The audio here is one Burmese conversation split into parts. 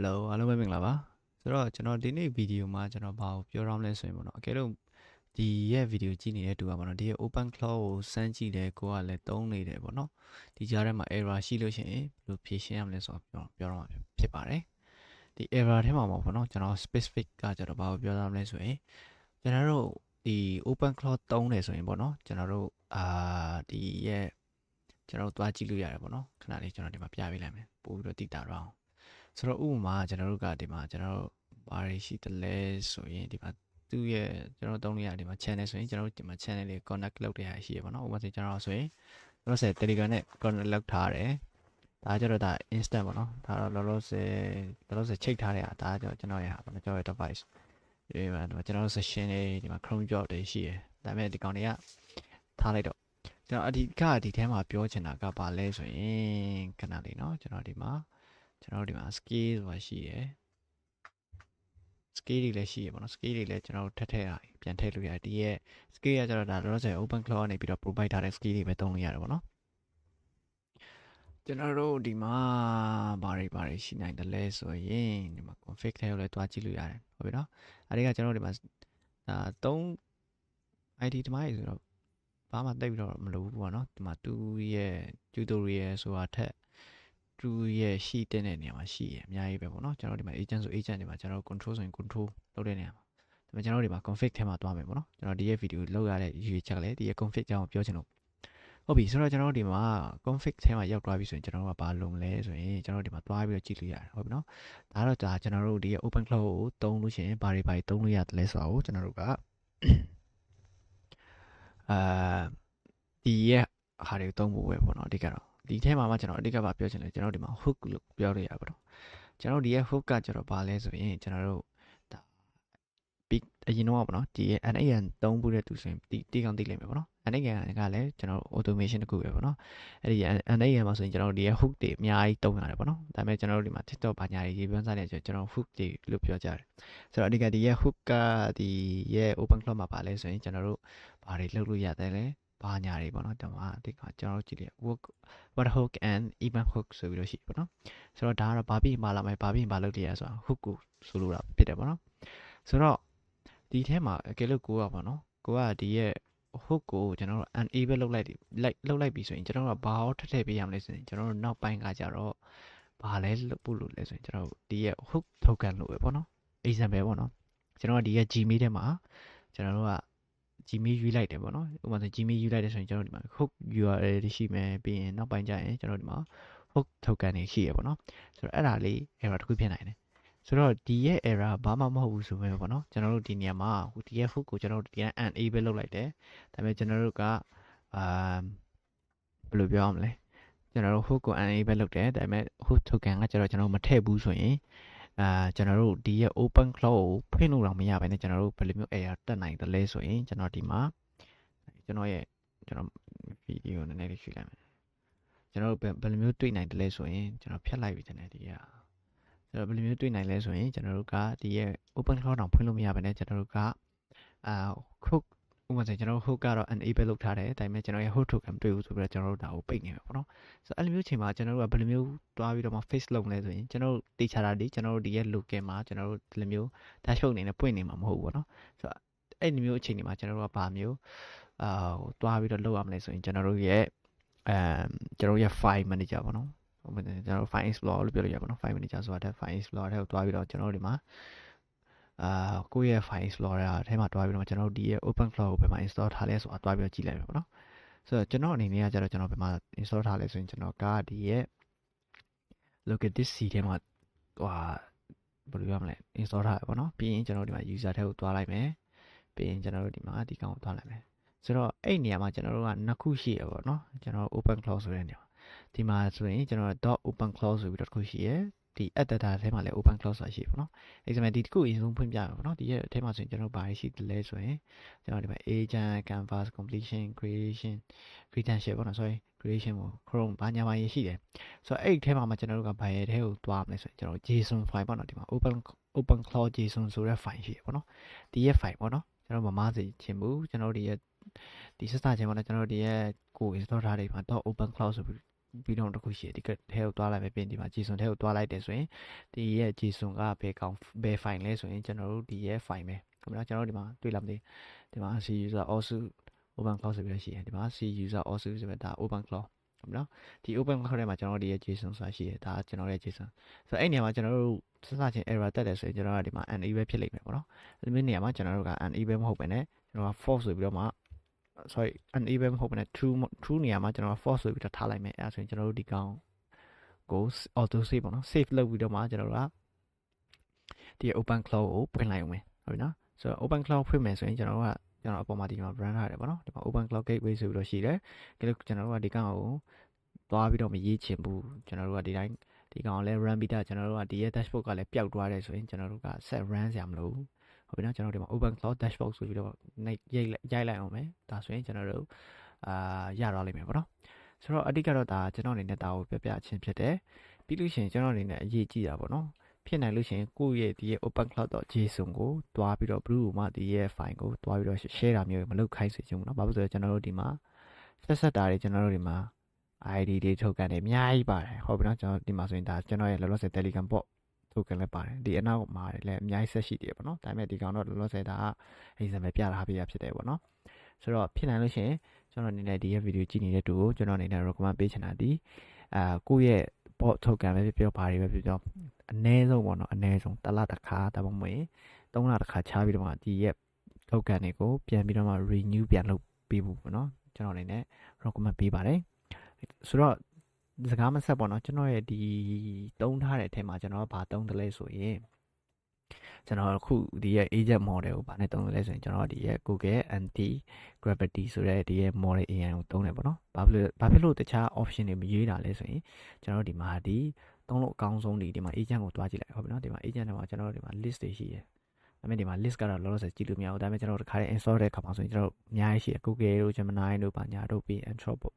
Hello အားလုံးပဲမင်္ဂလာပါဆိုတော့ကျွန်တော်ဒီနေ့ဗီဒီယိုမှာကျွန်တော်ဘာကိုပြောရမလဲဆိုရင်ပေါ့နော်အကယ်လို့ဒီရဲ့ဗီဒီယိုကြည့်နေတဲ့သူကပေါ့နော်ဒီရဲ့ open claw ကိုစမ်းကြည့်တယ်ကိုကလည်းသုံးနေတယ်ပေါ့နော်ဒီကြားထဲမှာ error ရှိလို့ရှိရင်ဘယ်လိုဖြေရှင်းရမလဲဆိုတော့ပြောရမှာဖြစ်ပါတယ်ဒီ error ထဲမှာပေါ့နော်ကျွန်တော် specific ကကျွန်တော်ဘာကိုပြောရမလဲဆိုရင်ကျွန်တော်တို့ဒီ open claw သုံးတယ်ဆိုရင်ပေါ့နော်ကျွန်တော်တို့ဒီရဲ့ကျွန်တော်တို့သွားကြည့်လို့ရတယ်ပေါ့နော်ခဏလေးကျွန်တော်ဒီမှာပြပေးလိုက်မယ်ပို့ပြီးတော့တိတာတော့ဆိုတော့ဥပမာကျွန်တော်တို့ကဒီမှာကျွန်တော်တို့ဘာတွေရှိသလဲဆိုရင်ဒီမှာသူ့ရဲ့ကျွန်တော်သုံးလို့ရဒီမှာ channel ဆိုရင်ကျွန်တော်တို့ဒီမှာ channel လေး connect လုပ်တဲ့ဟာရှိရပါတော့ဥပမာဆိုကျွန်တော်ဆိုရင်လောလောဆယ် Telegram နဲ့ connect လုပ်ထားတယ်ဒါကြတော့ဒါ instant ပေါ့နော်ဒါတော့လောလောဆယ်ချိတ်ထားတဲ့ဟာဒါကျွန်တော်ရဲ့ဟာပေါ့နော်ကျွန်တော်ရဲ့ device ဒီမှာကျွန်တော်တို့ session တွေဒီမှာ Chrome job တွေရှိတယ်ဒါပေမဲ့ဒီကောင်တွေကထားလိုက်တော့ကျွန်တော်ဒီထဲမှာပြောချင်တာကဘာလဲဆိုရင်ခဏလေးเนาะကျွန်တော်ဒီမှာ scale ဆိုတာရှိရယ် scale တွေလည်းရှိရပေါ့နော် scale တွေလည်းကျွန်တော်တို့ထည့်ရပြန်ထည့်လို့ရတယ်ဒီရဲ့ scale ကကျတော့ဒါလောလောဆယ် open claw ကနေပြီးတော့ provide ထားတဲ့ scale တွေပဲသုံးလို့ရတယ်ပေါ့နော်ကျွန်တော်တို့ဒီမှာဘာတွေရှိနိုင်တယ်လဲဆိုရင်ဒီမှာ config ထဲကိုလည်းတွားကြည့်လို့ရတယ်ဟုတ်ပြီနော်အဲဒီကကျွန်တော်တို့ဒီမှာဒါ3 ID ဒီမှာဆိုတော့ဘာမှတိတ်ပြီးတော့မလိုဘူးပေါ့နော်ဒီမှာသူရဲ့ tutorial ဆိုတာထက်သူရဲ့ရှိတဲ့နေရာမှာရှိရအများကြီးပဲပေါ့နော်ကျွန်တော်ဒီမှာ agent ဆို agent တွေမှာကျွန်တော် control ဆိုရင် control လုပ်တဲ့နေရာမှာဒါပေမဲ့ကျွန်တော်ဒီမှာ config ထဲမှာတွားမယ်ပေါ့နော်ကျွန်တော်ဒီရဲ့ video လောက်ရတဲ့ရွေးချက်ကလည်းဒီရဲ့ config ကြောင်းကိုပြောချင်လို့ဟုတ်ပြီဆိုတော့ကျွန်တော်ဒီမှာ config ထဲမှာရောက်သွားပြီဆိုရင်ကျွန်တော်တို့ကဘာလုပ်မလဲဆိုရင်ကျွန်တော်ဒီမှာတွားပြီးတော့ကြည့်လို့ရတယ်ဟုတ်ပြီနော်ဒါတော့ဒါကျွန်တော်တို့ဒီရဲ့ open cloud ကိုသုံးလို့ရှိရင်ဘာတွေသုံးလို့ရတယ်လဲဆိုတာကိုကျွန်တော်တို့ကဒီရဲ့ဟာတွေသုံးဖို့ပဲပေါ့နော်အဓိကတော့ဒီထဲမှာမှကျွန်တော်အဓိကပြောချင်တယ်ကျွန်တော်ဒီမှာ hook လို့ပြောလို့ရပါတော့ကျွန်တော်ဒီရဲ့ hook ကကျွန်တော်ဘာလဲဆိုရင်ကျွန်တော်တို့ဒါပြီးအရင်တော့ပေါ့နော်ဒီရဲ့ NAN သုံးဖို့တဲ့သူဆိုရင်တီးကောင်းသိလိမ့်မယ်ပေါ့နော် NAN ကလည်းကျွန်တော် automation တခုပဲပေါ့နော်အဲ့ဒီ NAN မှာဆိုရင်ကျွန်တော်ဒီရဲ့ hook တွေအများကြီးသုံးရတယ်ပေါ့နော်ဒါပေမဲ့ကျွန်တော်တို့ဒီမှာ TikTok ဘာညာရေးပြောစားနေကျွန်တော် hook တွေလို့ပြောကြတယ်ဆိုတော့အဓိကဒီရဲ့ hook ကဒီရဲ့ open cloud မှာပါလဲဆိုရင်ကျွန်တော်တို့ဘာတွေလုပ်လို့ရတယ်လဲဘာညာတွေပေါ့နော်ဒါမှဒီကကျွန်တော်တို့ကြည့်လိုက် word hook and even hook ဆိုပြီးတော့ရှိပေါ့နော်ဆိုတော့ဒါကတော့ဘာပြီးမှလာမယ်ဘာပြီးမှလုပ်ရဆိုတာ hook ကိုဆိုလိုတာဖြစ်တယ်ပေါ့နော်ဆိုတော့ဒီထဲမှာအကယ်လို့ကိုကပေါ့နော်ကိုကဒီရဲ့ hook ကိုကျွန်တော်တို့ enable လုပ်လိုက်ပြီဆိုရင်ကျွန်တော်တို့ကဘာရောထည့်ပေးရမလဲဆိုရင်ကျွန်တော်တို့နောက်ပိုင်းကကြတော့ဘာလဲလုပ်ဖို့လို့လဲဆိုရင်ကျွန်တော်တို့ဒီရဲ့ hook token လို့ပဲပေါ့နော် example ပေါ့နော်ကျွန်တော်ကဒီရဲ့ Gmail ထဲမှာကျွန်တော်တို့က Gmail ယူလိုက်တယ်ပေါ့နော်ဥပမာဆို Gmail ယူလိုက်တယ်ဆိုရင်ကျွန်တော်ဒီမှာ hook URL တွေရှိမယ်ပြီးရင်နောက်ပိုင်းကျရင်ကျွန်တော်ဒီမှာ hook token တွေရှိရပေါ့နော်ဆိုတော့အဲ့ဒါလေး error တစ်ခုဖြစ်နိုင်တယ်ဆိုတော့ဒီရဲ့ error ဘာမှမဟုတ်ဘူးဆိုပေမဲ့ပေါ့နော်ကျွန်တော်တို့ဒီနေရာမှာဒီရဲ့ hook ကိုကျွန်တော်တို့ဒီက enable လုပ်လိုက်တယ်ဒါပေမဲ့ကျွန်တော်တို့ကဘယ်လိုပြောရမလဲကျွန်တော်တို့ hook ကို enable လုပ်တယ်ဒါပေမဲ့ hook token ကကျွန်တော်မထည့်ဘူးဆိုရင်ကျွန်တော်တို့ဒီရဲ့ open cloud ကိုဖွင့်လို့တော့မရဘဲနဲ့ကျွန်တော်တို့ဘယ်လိုမျိုး error တက်နိုင်တယ်လဲဆိုရင်ကျွန်တော်ဒီမှာကျွန်တော်ဗီဒီယိုနည်းနည်းလေးရှင်းလိုက်မယ်ကျွန်တော်တို့ဘယ်လိုမျိုးတွေ့နိုင်တယ်လဲဆိုရင်ကျွန်တော်ဖြတ်လိုက်ပြီတဲ့ဒီကဆိုတော့ဘယ်လိုမျိုးတွေ့နိုင်လဲဆိုရင်ကျွန်တော်တို့ကဒီရဲ့ open cloud တောင်ဖွင့်လို့မရဘဲနဲ့ကျွန်တော်တို့ကhook ဥပမာဆိုကျွန်တော် hook ကတော့ enable လုပ်ထားတယ်ဒါပေမဲ့ကျွန်တော်ရဲ့ hook token မတွေ့ဘူးဆိုပြီးတော့ကျွန်တော်တို့ဒါကိုပိတ်နေမှာပေါ့နော်ဆိုတော့အဲ့လိုမျိုးချိန်မှာကျွန်တော်တို့ကဘယ်လိုမျိုးတွားပြီးတော့မှ face လုပ်မလဲဆိုရင်ကျွန်တော်တို့တေချာတာဒီကျွန်တော်တို့ဒီရဲ့ local မှာကျွန်တော်တို့ဒီလိုမျိုး dashboard အနေနဲ့ပွင့်နေမှာမဟုတ်ဘူးပေါ့နော်ဆိုတော့အဲ့ဒီမျိုးအချိန်တွေမှာကျွန်တော်တို့ကဘာမျိုးတွားပြီးတော့လုပ်ရမလဲဆိုရင်ကျွန်တော်တို့ရဲ့ကျွန်တော်ရဲ့ file manager ပေါ့နော်ကျွန်တော် file explorer လို့ပြောလို့ရပါတော့ file manager ဆိုတာ file explorer ထဲကိုတွားပြီးတော့ကျွန်တော်တို့ဒီမှာကိုယ့်ရဲ့ file explorer ထဲမှာတွားပြီးတော့ကျွန်တော်တို့ဒီရဲ့ open cloud ကိုဘယ်မှာ install ထားလဲဆိုတာတွားပြီးတော့ကြည့်လိုက်မယ်ပေါ့နော်ဆိုတော့ကျွန်တော်အနေနဲ့ကကျတော့ကျွန်တော်ဘယ်မှာ install ထားလဲဆိုရင်ကျွန်တော်ကဒီရဲ့ local disk C ထဲမှာဘယ်လိုရမလဲ install ထားရပေါ့နော်ပြီးရင်ကျွန်တော်ဒီမှာ user ထဲကိုတွားလိုက်မယ်ပြီးရင်ကျွန်တော်တို့ဒီမှာဒီကောင်ကိုတွားလိုက်မယ်ဆိုတော့အဲ့နေရာမှာကျွန်တော်တို့ကနှစ်ခုရှိရပေါ့နော်ကျွန်တော် open cloud ဆိုတဲ့နေရာဒီမှာဆိုရင်ကျွန်တော် .open cloud ဆိုပြီးတော့တစ်ခုရှိရဒီ add data ထဲမှာလည်း open cloud ဆိုတာရှိပေါ့နော် example ဒီတစ်ခုအရင်ဆုံးဖွင့်ပြရပေါ့နော်ဒီရဲ့အထဲမှာဆိုရင်ကျွန်တော်ဘာရှိတယ်လဲဆိုရင်ကျွန်တော်ဒီမှာ agent canvas completion creation credential ပေါ့နော် sorry creation ပေါ့ chrome ဘာညာရှိတယ်ဆိုတော့အဲ့ဒီထဲမှာကျွန်တော်တို့ကဘာရဲ့ထဲကိုတွားမလဲဆိုရင်ကျွန်တော် json file ပေါ့နော်ဒီမှာ open cloud json ဆိုတဲ့ file ရှိရပေါ့နော်ဒီရဲ့ file ပေါ့နော်ကျွန်တော်မမစေချင်ဘူးကျွန်တော်ဒီရဲ့ဒီစစချင်းပေါ့နော်ကျွန်တော်ဒီရဲ့ကို install ထားတဲ့မှာ .open cloud ဆိုပြီး ပြီးတော့တစ်ခုရှိတယ်ဒီကထဲကိုတွားလိုက်မယ်ပြင်ဒီမှာ JSON ထဲကိုတွားလိုက်တယ်ဆိုရင်ဒီရဲ့ JSON ကဘယ် file လဲဆိုရင်ကျွန်တော်တို့ဒီရဲ့ file ပဲဟုတ်မလားကျွန်တော်တို့ဒီမှာတွေ့လာမသိဒီမှာ C user also open cloud ဆိုပြီးတော့ရှိတယ်ဒီမှာ C user also ဆိုပြီးဒါ open cloud ဟုတ်မလားဒီ open cloud ထဲမှာကျွန်တော်တို့ဒီရဲ့ JSON ဆိုတာရှိတယ်ဒါကျွန်တော်ရဲ့ JSON ဆိုတော့အဲ့နေရာမှာကျွန်တော်တို့စစချင်း error တက်တယ်ဆိုရင်ကျွန်တော်ကဒီမှာ NE ပဲဖြစ်လိမ့်မယ်ပေါ့နော်ဒီနေ့နေရာမှာကျွန်တော်တို့က NE ပဲမဟုတ်ပဲねကျွန်တော်က false ဆိုပြီးတော့မှ sorry unable မဟုတ်ဘဲနဲ့ true နေရာမှာကျွန်တော် false ဆိုပြီးတော့ထားလိုက်မယ်အဲဒါဆိုရင်ကျွန်တော်တို့ဒီကောင်ကို auto save ပေါ့နော် save လုပ်ပြီးတော့မှကျွန်တော်တို့ကဒီ open cloud ကိုဖွင့်လိုက်အောင်မယ်ဟုတ်ပြီနော်ဆိုတော့ open cloud ဖွင့်မယ်ဆိုရင်ကျွန်တော်အပေါ်မှာဒီမှာ run ထားတယ်ပေါ့နော်ဒီမှာ open cloud gateway ဆိုပြီးတော့ရှိတယ်ဒါလို့ကျွန်တော်တို့ကဒီကောင်ကိုသွားပြီးတော့မရေးချင်ဘူးကျွန်တော်တို့ကဒီတိုင်းဒီကောင်လည်း run ပြီးတော့ကျွန်တော်တို့ကဒီရဲ့ dashboard ကလည်းပျောက်သွားတယ်ဆိုရင်ကျွန်တော်တို့က set run စရာမလိုဘူးဟုတ်ပြီနော်ကျွန်တော်တို့ဒီမှာ open cloud dashboard ဆိုပြီးတော့ရိုက်လိုက်အောင်မယ်ဒါဆိုရင်ကျွန်တော်တို့ရတော့လိမ့်မယ်ပေါ့နော်ဆိုတော့အတိကတော့ဒါကျွန်တော်အနေနဲ့ဒါကိုပြချင်းဖြစ်တယ်ပြီးလို့ရှိရင်ကျွန်တော်အနေနဲ့အရေးကြီးတာပေါ့နော်ဖြစ်နိုင်လို့ရှိရင်ကိုယ့်ရဲ့ဒီရဲ့ opencloud.json ကိုတွားပြီးတော့ blue မှာဒီရဲ့ file ကိုတွားပြီးတော့ share တာမျိုးမလုပ်ခိုင်းစေချင်ဘူးเนาะဘာလို့ဆိုတော့ကျွန်တော်တို့ဒီမှာဆက်တာတွေကျွန်တော်တို့ဒီမှာ ID တွေထုတ်ကန်တယ်အများကြီးပါတယ်ဟုတ်ပြီเนาะကျွန်တော်ဒီမှာဆိုရင်ဒါကျွန်တော်ရဲ့လောလောဆယ် Telegram bot ထုတ်ကန်လည်းပါတယ်ဒီအနောက်မှာလည်းအများကြီးဆက်ရှိတယ်ပေါ့เนาะဒါပေမဲ့ဒီကောင်တော့လောလောဆယ်ဒါexample ပြထားပေးရဖြစ်တယ်ပေါ့เนาะဆိုတော့ဖြစ်နိုင်လို့ရှိရင်ကျွန်တော်အနေနဲ့ဒီရဲ့ video ကြည့်နေတဲ့တူကိုကျွန်တော်အနေနဲ့ recommend ပေးချင်တာဒီကိုယ့်ရဲ့ bot ထုတ်ကန်ပဲပြောဘာတွေပဲပြောအနည်းဆုံးပေါ့နော်အနည်းဆုံးတစ်လတစ်ခါဒါမှမဟုတ်3လတစ်ခါချပြီးတော့မှဒီရဲ့ထုတ်ကန်တွေကိုပြန်ပြီးတော့မှ renew ပြန်လုပ်ပေးဖို့ပေါ့နော်ကျွန်တော်အနေနဲ့ recommend ပေးပါတယ်ဆိုတော့စကားမဆက်ပေါ့နော်ကျွန်တော်ရဲ့ဒီတုံးထားတဲ့အထက်မှာကျွန်တော်ကဘာတုံးတယ်လဲဆိုရင်ကျွန်တော်အခုဒီရဲ့ agent model ကိုဗာနဲ့တုံးတယ်လဲဆိုရင်ကျွန်တော်ဒီရဲ့ Google anti gravity ဆိုတဲ့ဒီရဲ့ model AI ကိုတုံးတယ်ပေါ့နော်ဘာဖြစ်လို့တခြား option တွေမရွေးတာလဲဆိုရင်ကျွန်တော်ဒီမှာဒီတုံးလို့အကောင်းဆုံးဒီမှာ agent ကိုတွားကြည့်လိုက်ဟုတ်ပြီနော်ဒီမှာ agent ထဲမှာကျွန်တော်ဒီမှာ list တွေရှိတယ်ဒါပေမဲ့ဒီမှာ list ကတော့လောလောဆယ်ကြည့်လို့မရဘူးဒါပေမဲ့ကျွန်တော်တို့ခါတဲ့ install တဲ့အခါမှာဆိုရင်ကျွန်တော်အများကြီးရှိတယ် Google တို့ Gemini တို့ပါညာတို့ပြီး Anthropic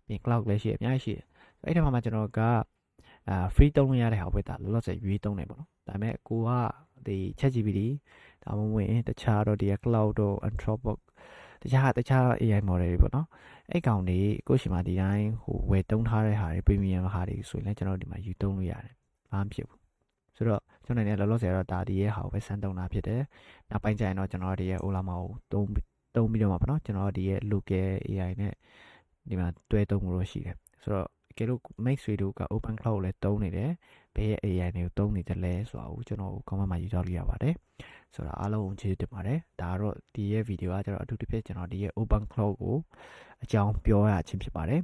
ပြီး Cloud လည်းရှိတယ်အများကြီးရှိတယ်အဲ့ဒီမှာကျွန်တော်ကfree တုံးလို့ရတဲ့ဟာပဲဒါလောလောဆယ်ရွေးတုံးတယ်ပေါ့နော်ဒါပေမဲ့ကိုကဒီ ChatGPT ဒါမှမဟုတ်တခြားတော့ဒီ Cloud တို့ Anthropic တခြား AI model တွေပေါ့နော်အဲ့ကောင်တွေကိုရှိမှဒီတိုင်းဟိုဝယ်တုံးထားတဲ့ဟာတွေ premium ဟာတွေဆိုရင်လည်းကျွန်တော်ဒီမှာယူတုံးလို့ရတယ်ဘာမှမဖြစ်ဘူးဆိုတော့ကျွန်တော်လည်းလောလောဆယ်တော့ဒါဒီရဲ့ဟာကိုပဲစမ်းတုံးတာဖြစ်တယ်နောက်ပိုင်းကျရင်တော့ကျွန်တော်ဒီရဲ့ Olama ကိုတုံးပြီးတော့မှာပေါ့နော်ကျွန်တော်ဒီရဲ့ local AI နဲ့ဒီမှာတွဲတုံးမှုလို့ရှိတယ်ဆိုတော့ကဲလို့ Max တွေတို့က Open Cloud ကိုလည်းတုံးနေတယ်ဘယ်ရဲ့ AI တွေကိုတုံးနေတယ်လဲဆိုတာကိုကျွန်တော် comment မှာရေးထားလို့ရပါတယ်ဆိုတော့အားလုံးကိုကျေးဇူးတင်ပါတယ်ဒါကတော့ဒီရဲ့ video ကကျွန်တော်အထူးသဖြင့်ကျွန်တော်ဒီရဲ့ Open Cloud ကိုအကြောင်းပြောရခြင်းဖြစ်ပါတယ်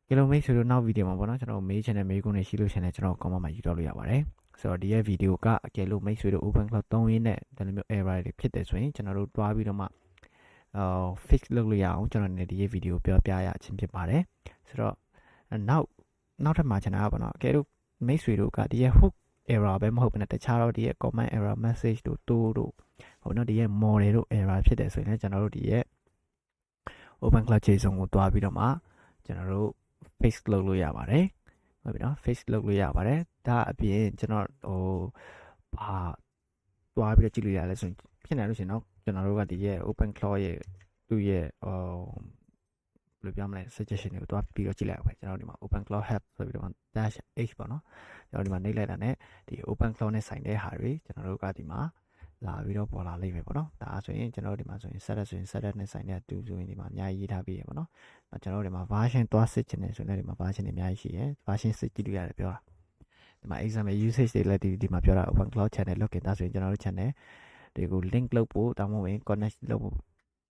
ကဲလို့ Max တို့နောက် video မှာပေါ့နော်ကျွန်တော်မေးချင်တဲ့မေးခွန်းတွေရှိလို့ရှင်လည်းကျွန်တော် comment မှာရေးထားလို့ရပါတယ်ဆိုတော့ဒီရဲ့ video ကအကယ်လို့ Max တို့ Open Cloud သုံးရင်းနဲ့ဒီလိုမျိုး error တွေဖြစ်တယ်ဆိုရင်ကျွန်တော်တို့တွားပြီးတော့မှfix လုပ်လို့ရအောင်ကျွန်တော်ဒီရဲ့ video ပြောပြရခြင်းဖြစ်ပါတယ်ဆိုတော့နောက်ထပ်မှာကျွန်တော်ကပေါ့နော်အကယ်လို့ Max တို့ကဒီရဲ့ hook error ပဲမဟုတ်ဘဲနဲ့တခြားတော့ဒီရဲ့ comment error message တို့တိုးတို့ဟိုနော်ဒီရဲ့ model တို့ error ဖြစ်တယ်ဆိုရင်လည်းကျွန်တော်တို့ဒီရဲ့ Open Cloud JSON ကိုတွားပြီးတော့မှကျွန်တော်တို့ fix လုပ်လို့ရပါတယ်ဟုတ်ပြီနော် fix လုပ်လို့ရပါတယ်ဒါအပြင်ကျွန်တော်ဘာတွားပြီးတော့ကြည့်လို့ရလဲဆိုရင်ဖြစ်နိုင်လို့ရှင်နော်ကျွန်တော်တို့ကဒီရဲ့ Open Cloud ရဲ့သူ့ရဲ့ဘယ်လိုပြောမလဲ suggestion တွေကိုတွားပြီးတော့ကြည့်လိုက်အောင်ပဲကျွန်တော်ဒီမှာ Open Cloud Help ဆိုပြီးတော့ -h ပေါ့နော်ကျွန်တော်ဒီမှာနှိပ်လိုက်တာနဲ့ဒီ Open Cloud နဲ့ဆိုင်တဲ့ဟာတွေကျွန်တော်တို့ကဒီမှာလာပြီးတော့ပေါ်လာလိမ့်မယ်ပေါ့နော်ဒါဆိုရင်ကျွန်တော်တို့ဒီမှာဆိုရင် setup ဆိုရင် setup နဲ့ဆိုင်တဲ့တူဆိုရင်ဒီမှာအများကြီးရေးထားပြီးရပေါ့နော်ကျွန်တော်တို့ဒီမှာ version တွားစစ်ချင်တယ်ဆိုရင်လည်းဒီမှာ version တွေအများကြီးရှိရယ် version စစ်ကြည့်လို့ရတယ်ပြောတာဒီမှာ example usage တွေလည်းဒီမှာပြောတာ Open Cloud channel login ဒါဆိုရင်ကျွန်တော်တို့ channel တွေကို link လုပ်ဖို့ဒါမှမဟုတ် connect လုပ်ဖို့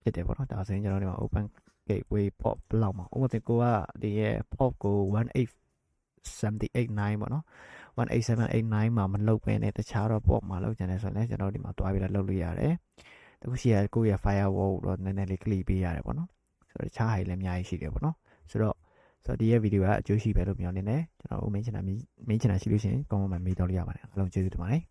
ဖြစ်တယ်ပေါ့နော်ဒါဆိုရင်ကျွန်တော်တို့ဒီမှာ Open Gateway port ဘလောက်မှာဥပမာကိုကဒီရဲ့ port ကို18789ပေါ့နော်18789မှာမလုပ်ဘဲနဲ့တခြားတော့ port မှာလုပ်ကြတယ်ဆိုရင်လည်းကျွန်တော်ဒီမှာတွားပြီးတော့လုပ်လို့ရတယ်တခုရှိရကိုယ့်ရဲ့ firewall တော့နည်းနည်းလေး click ပေးရတယ်ပေါ့နော်ဆိုတော့တခြားဟာတွေလည်းအများကြီးရှိတယ်ပေါ့နော်ဆိုတော့ဒီရဲ့ video ကအကျိုးရှိပဲလို့ပြောနေတယ်ကျွန်တော်မေးချင်တာရှိလို့ရှိရင် comment မှာမေးတော့လို့ရပါတယ်အားလုံးကျေးဇူးတင်ပါတယ်